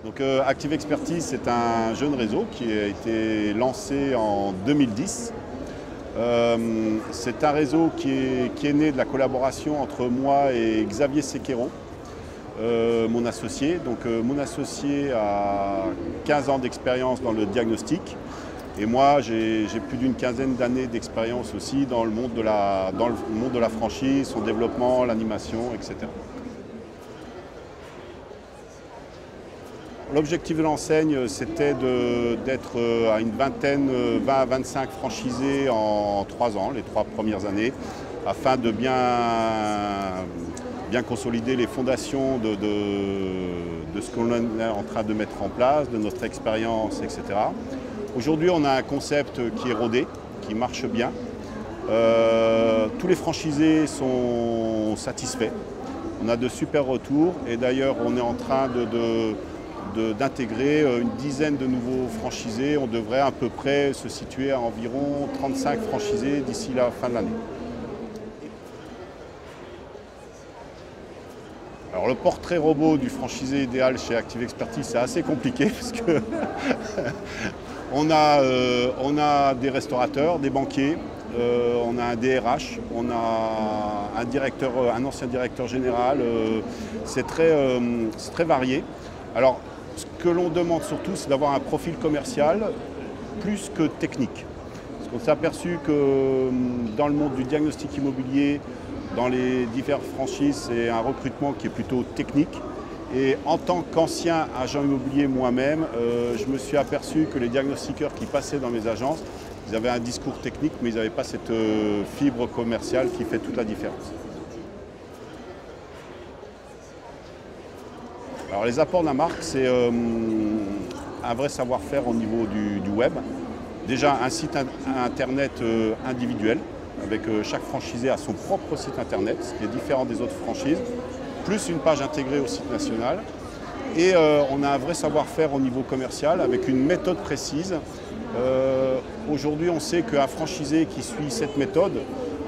Donc, Active Expertise, c'est un jeune réseau qui a été lancé en 2010. C'est un réseau qui est né de la collaboration entre moi et Xavier Sequeiro, mon associé. Donc, mon associé a 15 ans d'expérience dans le diagnostic. Et moi, j'ai plus d'une quinzaine d'années d'expérience aussi dans le monde de la franchise, son développement, l'animation, etc. L'objectif de l'enseigne, c'était d'être à une vingtaine, 20 à 25 franchisés en 3 ans, les 3 premières années, afin de bien consolider les fondations de ce qu'on est en train de mettre en place, de notre expérience, etc. Aujourd'hui, on a un concept qui est rodé, qui marche bien. Tous les franchisés sont satisfaits. On a de super retours et d'ailleurs, on est en train d'intégrer une dizaine de nouveaux franchisés. On devrait à peu près se situer à environ 35 franchisés d'ici la fin de l'année. Alors le portrait robot du franchisé idéal chez Active Expertise, c'est assez compliqué parce que on a des restaurateurs, des banquiers, on a un DRH, on a un ancien directeur général, c'est très varié. Alors, ce que l'on demande surtout, c'est d'avoir un profil commercial plus que technique. Parce qu'on s'est aperçu que dans le monde du diagnostic immobilier, dans les diverses franchises, c'est un recrutement qui est plutôt technique. Et en tant qu'ancien agent immobilier moi-même, je me suis aperçu que les diagnostiqueurs qui passaient dans mes agences, ils avaient un discours technique, mais ils n'avaient pas cette fibre commerciale qui fait toute la différence. Alors les apports de la marque, c'est un vrai savoir-faire au niveau du web. Déjà un site internet individuel, avec chaque franchisé à son propre site internet, ce qui est différent des autres franchises, plus une page intégrée au site national. Et on a un vrai savoir-faire au niveau commercial, avec une méthode précise. Aujourd'hui, on sait qu'un franchisé qui suit cette méthode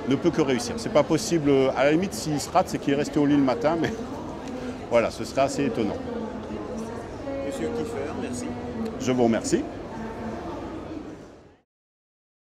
ne peut que réussir. C'est pas possible, à la limite, s'il se rate, c'est qu'il est resté au lit le matin, mais voilà, ce serait assez étonnant. Monsieur Kiefer, merci. Je vous remercie.